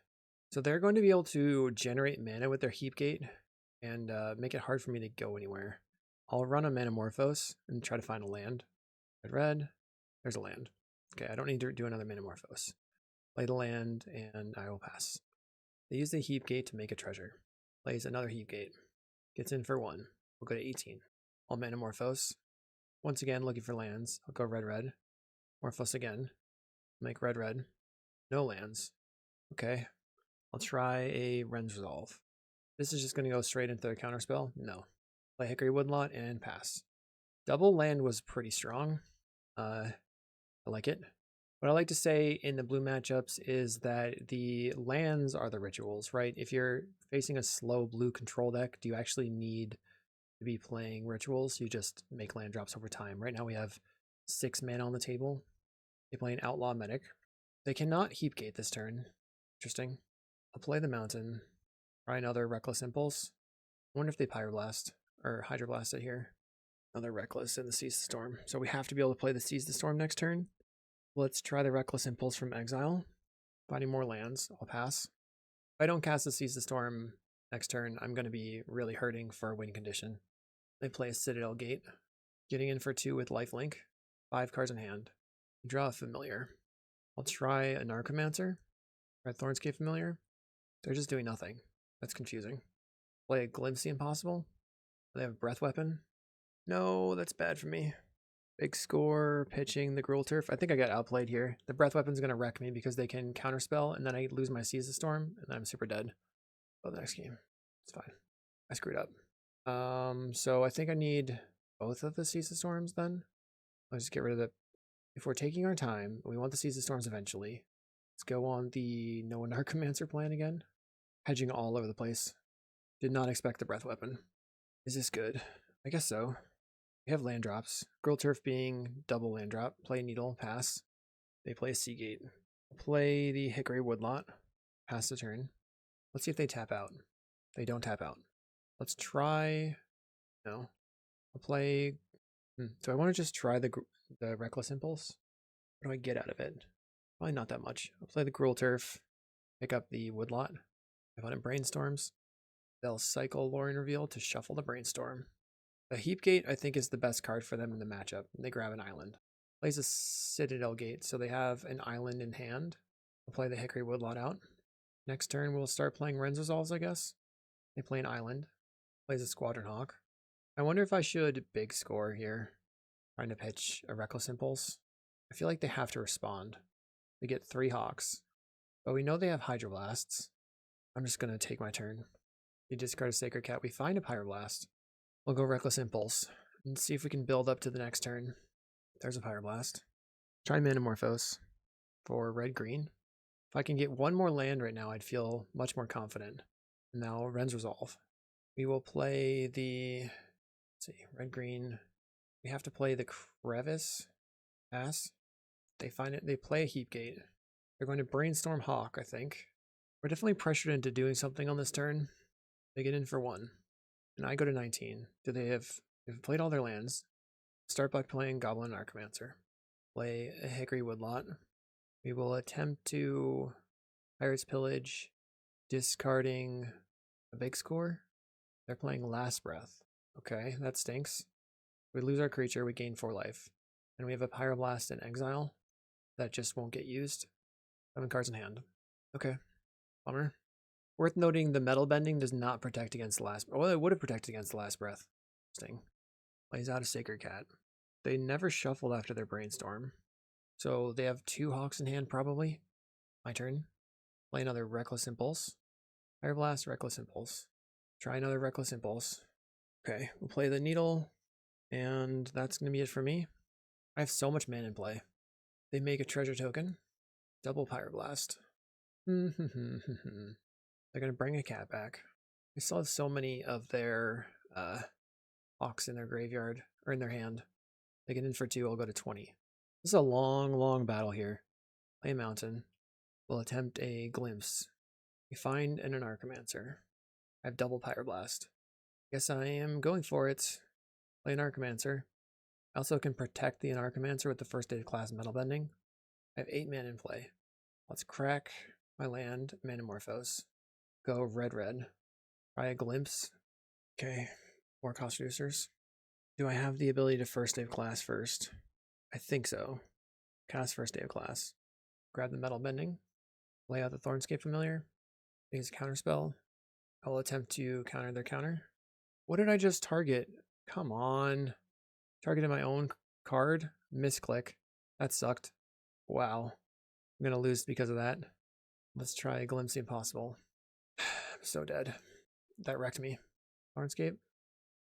Speaker 1: So they're going to be able to generate mana with their Heap Gate and make it hard for me to go anywhere. I'll run a Manamorphose and try to find a land. Red. There's a land. Okay, I don't need to do another Manamorphose. Play the land and I will pass. They use the Heap Gate to make a treasure. Plays another Heap Gate. Gets in for 1. We'll go to 18. I'll Manamorphose. Once again, looking for lands. I'll go red. Morphos again. Make red. No lands. Okay. I'll try a Ren's Resolve. This is just going to go straight into their counterspell? No. Play Hickory Woodlot and pass. Double land was pretty strong. I like it. What I like to say in the blue matchups is that the lands are the rituals, right? If you're facing a slow blue control deck, do you actually need to be playing rituals? You just make land drops over time. Right now we have 6 mana on the table. They play an Outlaw Medic. They cannot Heap Gate this turn. Interesting. I'll play the Mountain. Try another Reckless Impulse. I wonder if they Pyroblast or Hydroblast it here. Another Reckless and the Seize the Storm. So we have to be able to play the Seize the Storm next turn. Let's try the Reckless Impulse from Exile. Finding more lands. I'll pass. If I don't cast the Seize the Storm next turn, I'm going to be really hurting for a win condition. They play a Citadel Gate. Getting in for 2 with Lifelink. 5 cards in hand. Draw a Familiar. I'll try a Anarchomancer. Try Thornscape Familiar. They're just doing nothing. That's confusing. Play a Glimpse the Impossible. They have a Breath Weapon. No, that's bad for me. Big score, pitching the Gruul Turf. I think I got outplayed here. The Breath Weapon's going to wreck me because they can counterspell, and then I lose my Seize the Storm, and then I'm super dead. Oh, the next game. It's fine. I screwed up. So I think I need both of the Seize the Storms then. I'll just get rid of the... If we're taking our time, we want the Seize the Storms eventually. Let's go on the no Anarchomancer plan again. Hedging all over the place. Did not expect the Breath Weapon. Is this good? I guess so. We have land drops. Gruul Turf being double land drop. Play Needle, pass. They play a CawGate. Play the Hickory Woodlot. Pass the turn. Let's see if they tap out. They don't tap out. Let's try... No. I'll play... Do I want to just try the Reckless Impulse? What do I get out of it? Probably not that much. I'll play the Gruul Turf. Pick up the Woodlot. If it Brainstorms. They'll cycle Lorin Reveal to shuffle the Brainstorm. The Heap Gate, I think, is the best card for them in the matchup. They grab an island. Plays a Citadel Gate, so they have an island in hand. We'll play the Hickory Woodlot out. Next turn, we'll start playing Ren's Resolves, I guess. They play an island. Plays a Squadron Hawk. I wonder if I should big score here. Trying to pitch a Reckless Impulse. I feel like they have to respond. They get 3 Hawks. But we know they have Hydroblasts. I'm just going to take my turn. We discard a Sacred Cat. We find a Pyroblast. We'll go Reckless Impulse and see if we can build up to the next turn. There's a Pyroblast. Try Manamorphose for red-green. If I can get 1 more land right now, I'd feel much more confident. Now, Ren's Resolve. We will play the... Let's see, red-green. We have to play the Crevice. Pass. They find it. They play a Heap Gate. They're going to Brainstorm Hawk, I think. We're definitely pressured into doing something on this turn. They get in for 1. And I go to 19. They've played all their lands. Start by playing Goblin Anarchomancer. Play a Hickory Woodlot. We will attempt to Pirate's Pillage, discarding a big score. They're playing Last Breath. Okay, that stinks. We lose our creature, we gain 4 life. And we have a Pyroblast in exile. That just won't get used. 7 cards in hand. Okay. Bummer. Worth noting, the Metal Bending does not protect against the last... Well, it would have protected against the Last Breath. Interesting. Plays out a Sacred Cat. They never shuffled after their Brainstorm. So they have 2 Hawks in hand, probably. My turn. Play another Reckless Impulse. Fire Blast, Reckless Impulse. Try another Reckless Impulse. Okay, we'll play the Needle, and that's going to be it for me. I have so much mana in play. They make a treasure token. Double Pyroblast. They're going to bring a cat back. I still have so many of their Hawks in their graveyard, or in their hand. They get in for 2, I'll go to 20. This is a long, long battle here. Play a Mountain. We'll attempt a Glimpse. We find an Anarchomancer. I have double Pyroblast. Guess I am going for it. Play an Anarchomancer. I also can protect the Anarchomancer with the first aid class Metal Bending. I have 8 mana in play. Let's crack my land, Manamorphose. Go red. Try a Glimpse. Okay, more cost reducers. Do I have the ability to first aid class first? I think so. Cast first aid class. Grab the Metal Bending. Lay out the Thornscape Familiar. Use a counterspell. I will attempt to counter their counter. What did I just target? Come on. Targeted my own card. Misclick. That sucked. Wow. I'm going to lose because of that. Let's try a Glimpse the Impossible. I'm so dead. That wrecked me. Thornscape.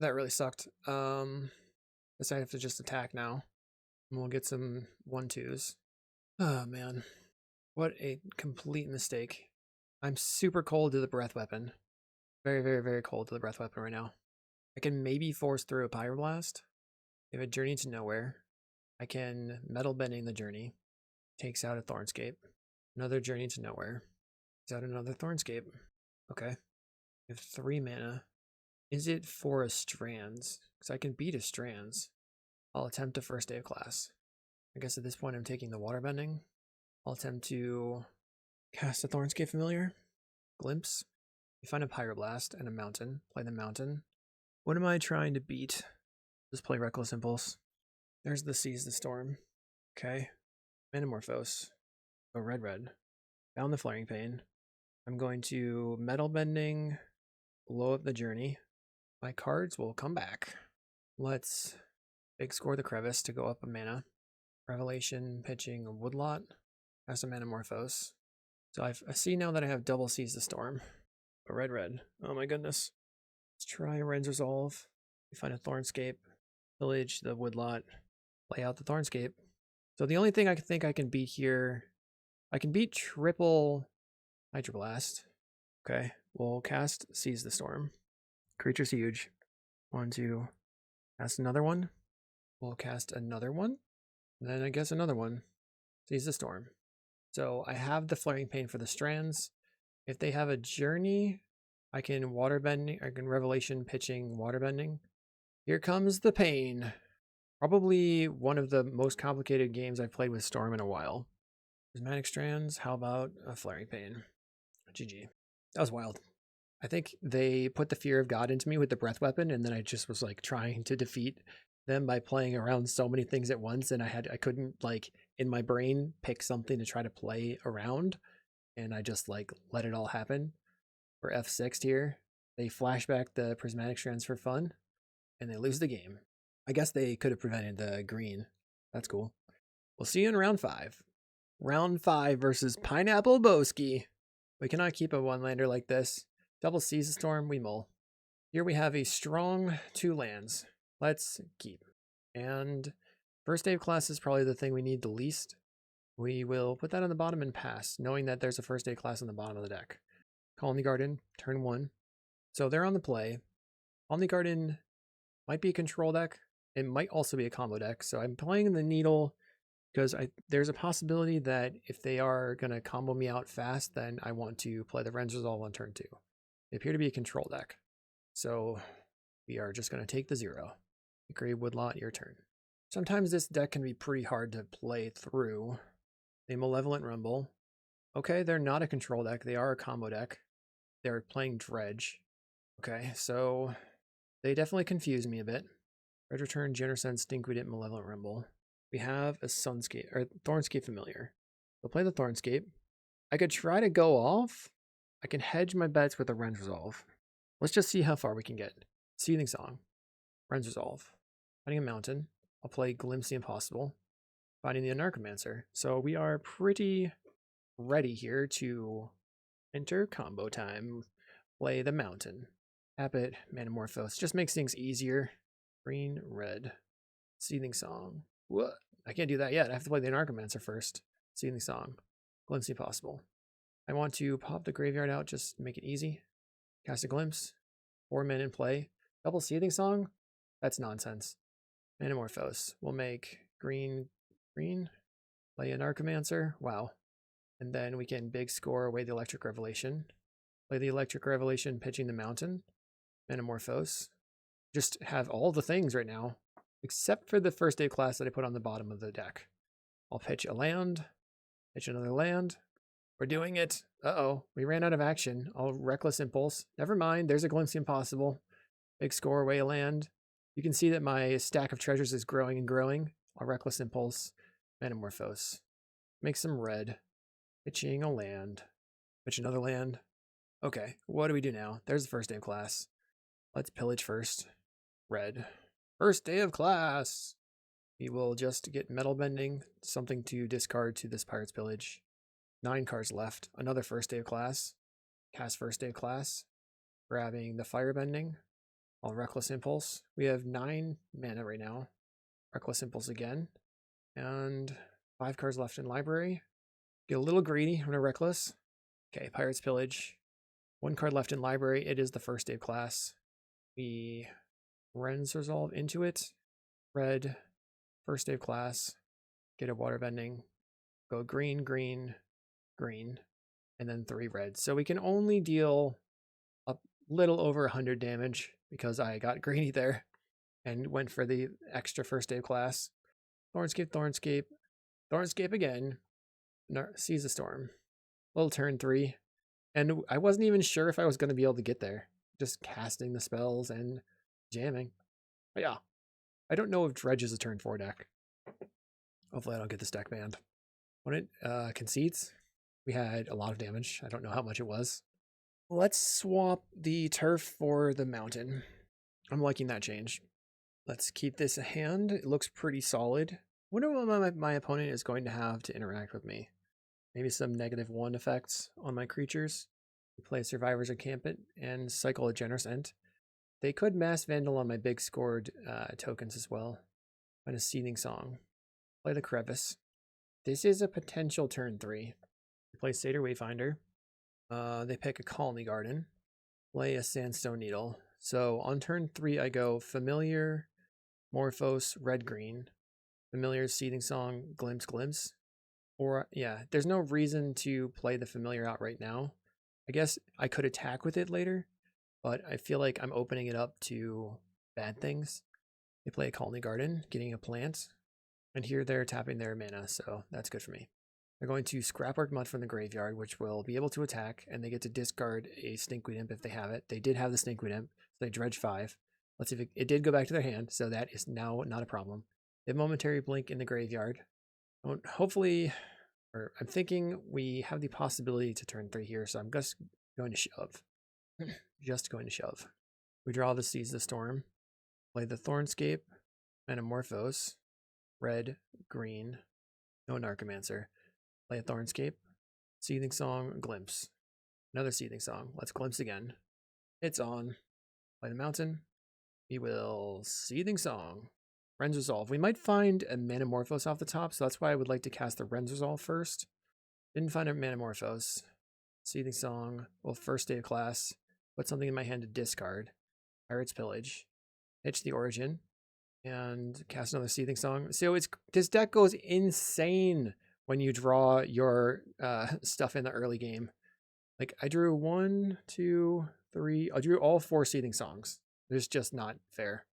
Speaker 1: That really sucked. Guess I have to just attack now. And we'll get some 1/2s. Oh, man. What a complete mistake. I'm super cold to the breath weapon. Very, very, very cold to the breath weapon right now. I can maybe force through a Pyroblast. We have a Journey to Nowhere. I can Metal Bending the Journey. Takes out a Thornscape. Another Journey to Nowhere. Takes out another Thornscape. Okay. We have 3 mana. Is it for a Strands? Because I can beat a Strands. I'll attempt a first day of class. I guess at this point I'm taking the Water Bending. I'll attempt to cast a Thornscape Familiar. Glimpse. We find a Pyroblast and a Mountain. Play the Mountain. What am I trying to beat? Just play Reckless Impulse. There's the Seize the Storm. Okay. Manamorphose. Go red. Down the Flaring Pain. I'm going to Metal Bending. Blow up the Journey. My cards will come back. Let's big score the Crevice to go up a mana. Revelation, pitching a Woodlot. Cast a Manamorphose. So I see now that I have double Seize the Storm. But red. Oh my goodness. Let's try Ren's Resolve. We find a Thornscape. Village the Woodlot. Lay out the Thornscape. So the only thing I think I can beat here, I can beat triple Hydroblast. Okay, we'll cast Seize the Storm. Creature's huge. 1, 2. Cast another one. We'll cast another one. And then I guess another one. Seize the Storm. So I have the Flaring Pain for the Strands. If they have a Journey, I can Waterbending. I can Revelation, pitching, Waterbending. Here comes the pain. Probably one of the most complicated games I've played with Storm in a while. Prismatic Strands, how about a Flaring Pain? GG. That was wild. I think they put the Fear of God into me with the breath weapon, and then I just was like trying to defeat them by playing around so many things at once, and I couldn't like in my brain pick something to try to play around, and I just like let it all happen. For F6 here, they flashback the Prismatic Strands for fun, and they lose the game. I guess they could have prevented the green. That's cool. We'll see you in round 5. Round 5 versus Pineapple Boski. We cannot keep a one-lander like this. Double Seize the Storm, we mull. Here we have a strong 2 lands. Let's keep. And first day of class is probably the thing we need the least. We will put that on the bottom and pass, knowing that there's a first day class on the bottom of the deck. Colony Garden, turn 1. So they're on the play. Colony Garden might be a control deck. It might also be a combo deck. So I'm playing the Needle because there's a possibility that if they are going to combo me out fast, then I want to play the Ren's Resolve on turn 2. They appear to be a control deck. So we are just going to take the 0. Hickory Woodlot, your turn. Sometimes this deck can be pretty hard to play through. A Malevolent Rumble. Okay, they're not a control deck. They are a combo deck. They're playing Dredge. Okay, so they definitely confuse me a bit. Red Return, Genersen, Stinkweed, Malevolent Rumble. We have a Thornscape Familiar. We'll play the Thornscape. I could try to go off. I can hedge my bets with a Ren's Resolve. Let's just see how far we can get. Seething Song. Ren's Resolve. Finding a Mountain. I'll play Glimpse the Impossible, finding the Anarchomancer. So we are pretty ready here to enter combo time. Play the Mountain. Tap it, Manamorphose. Just makes things easier. Green, red. Seething Song. What? I can't do that yet. I have to play the Anarchomancer first. Seething Song. Glimpse the Impossible. I want to pop the graveyard out, just make it easy. Cast a Glimpse. 4 men in play. Double Seething Song? That's nonsense. Manamorphose. We'll make green, green. Play Anarchomancer. Wow. And then we can big score away the Electric Revelation. Play the Electric Revelation, pitching the Mountain. Manamorphose. Just have all the things right now, except for the first day of class that I put on the bottom of the deck. I'll pitch a land. Pitch another land. We're doing it. Uh-oh. We ran out of action. I'll Reckless Impulse. Never mind. There's a Glimpse Impossible. Big score away a land. You can see that my stack of treasures is growing and growing. I'll Reckless Impulse. Manamorphose. Make some red. Pitching a land. Pitch another land. Okay. What do we do now? There's the first day of class. Let's pillage first. Red. First day of class. We will just get Metal Bending. Something to discard to this Pirate's Pillage. 9 cards left. Another first day of class. Cast first day of class. Grabbing the Firebending. I'll Reckless Impulse. We have 9 mana right now. Reckless Impulse again. And 5 cards left in library. Get a little greedy. I'm going to Reckless. Okay, Pirate's Pillage. 1 card left in library. It is the first day of class. We Ren's Resolve into it. Red. First day of class. Get a Waterbending. Go green, green, green. And then 3 red. So we can only deal a little over 100 damage because I got greedy there and went for the extra first day of class. Thornscape, Thornscape, Thornscape again. Seize the Storm. Little turn 3. And I wasn't even sure if I was going to be able to get there. Just casting the spells and jamming. But yeah. I don't know if Dredge is a turn 4 deck. Hopefully I don't get this deck banned. When it concedes, we had a lot of damage. I don't know how much it was. Let's swap the turf for the mountain. I'm liking that change. Let's keep this a hand. It looks pretty solid. Wonder what my opponent is going to have to interact with me. Maybe some -1 effects on my creatures. We play Survivor's Encampment and cycle a Generous Ent. They could Mass Vandal on my big scored tokens as well. And a Seething Song. Play the Crevice. This is a potential turn 3. We play Satyr Wayfinder. They pick a Colony Garden. Play a Sandstone Needle. So on turn 3 I go Familiar, Morphos, Red-Green. Familiar, Seething Song, Glimpse, Glimpse. Or, yeah, there's no reason to play the Familiar out right now. I guess I could attack with it later, but I feel like I'm opening it up to bad things. They play a Colony Garden, getting a plant, and here they're tapping their mana, so that's good for me. They're going to Scrapwork Mud from the graveyard, which will be able to attack, and they get to discard a Stinkweed Imp if they have it. They did have the Stinkweed Imp, so they dredge 5. Let's see if it did go back to their hand, so that is now not a problem. They have Momentary Blink in the graveyard. Hopefully, or I'm thinking we have the possibility to turn 3 here, so I'm just going to shove. Just going to shove. We draw the Seize the Storm. Play the Thornscape, Manamorphose, red, green, no Anarchomancer. Play a Thornscape, Seething Song, Glimpse. Another Seething Song. Let's Glimpse again. It's on. Play the Mountain. We will Seething Song. Ren's Resolve. We might find a Manamorphose off the top, so that's why I would like to cast the Ren's Resolve first. Didn't find a Manamorphose. Seething Song. Well, first day of class. Put something in my hand to discard. Pirate's Pillage. Pitch the Origin. And cast another Seething Song. So this deck goes insane when you draw your stuff in the early game. Like, I drew 1, 2, 3. I drew all 4 Seething Songs. It's just not fair.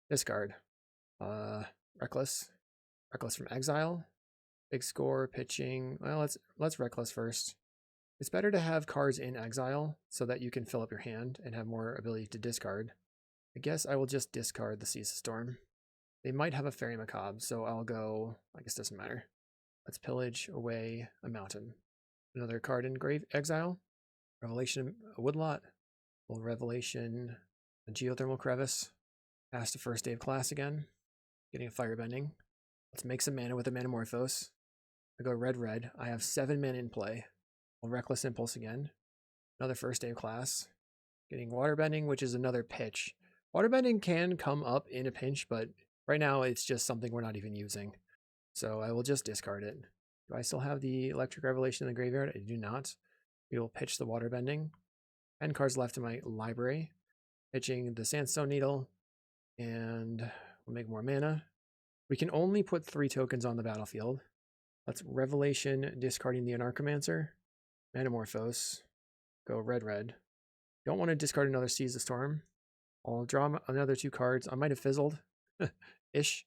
Speaker 1: Discard. Reckless. Reckless from Exile. Big score, pitching. Well, let's Reckless first. It's better to have cards in exile so that you can fill up your hand and have more ability to discard. I guess I will just discard the Seize the Storm. They might have a Fairy Macabre, so I'll go, I guess it doesn't matter. Let's pillage away a mountain. Another card in grave exile. Revelation, a Woodlot. Revelation, a Geothermal Crevice. Past the first day of class again. getting a firebending. Let's make some mana with a Manamorphose. I go red. I have 7 mana in play. I'll Reckless Impulse again. Another first day of class. Getting waterbending, which is another pitch. Waterbending can come up in a pinch, but right now it's just something we're not even using. So I will just discard it. Do I still have the Electric Revelation in the graveyard? I do not. We will pitch the waterbending. 10 cards left in my library. Pitching the Sandstone Needle. And we'll make more mana. We can only put 3 tokens on the battlefield. Let's Revelation, discarding the Anarchomancer. Manamorphose. Go red. Don't want to discard another Seize the Storm. I'll draw another 2 cards. I might have fizzled. Ish.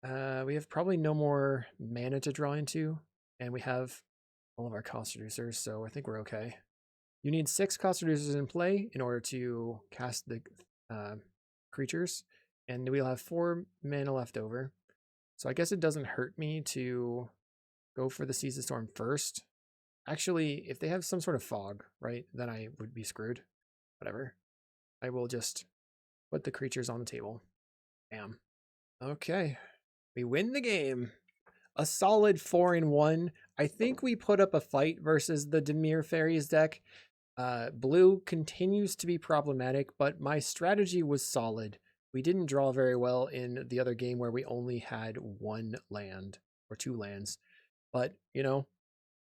Speaker 1: We have probably no more mana to draw into. And we have all of our cost reducers, so I think we're okay. You need 6 cost reducers in play in order to cast the creatures. And we'll have 4 mana left over. So I guess it doesn't hurt me to go for the Seize the Storm first. Actually, if they have some sort of fog, right, then I would be screwed. Whatever. I will just put the creatures on the table. Bam. Okay. We win the game. A solid 4-1. I think we put up a fight versus the Dimir Fairies deck. Blue continues to be problematic, but my strategy was solid. We didn't draw very well in the other game where we only had 1 land or 2 lands. But, you know,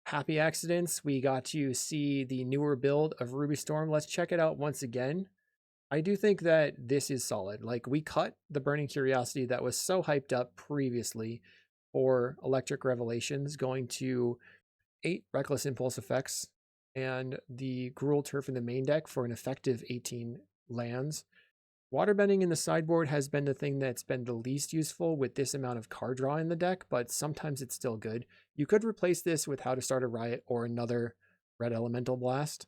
Speaker 1: happy accidents. We got to see the newer build of Ruby Storm. Let's check it out once again. I do think that this is solid. Like, we cut the Burning Curiosity that was so hyped up previously for Electric Revelations, going to 8 Reckless Impulse effects, and the Gruul Turf in the main deck for an effective 18 lands. Waterbending in the sideboard has been the thing that's been the least useful with this amount of card draw in the deck, but sometimes it's still good. You could replace this with How to Start a Riot or another Red Elemental Blast.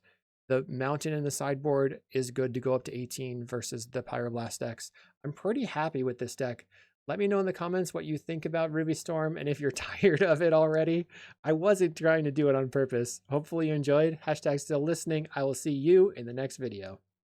Speaker 1: The Mountain in the sideboard is good to go up to 18 versus the Pyroblast decks. I'm pretty happy with this deck. Let me know in the comments what you think about Ruby Storm and if you're tired of it already. I wasn't trying to do it on purpose. Hopefully you enjoyed. #still listening. I will see you in the next video.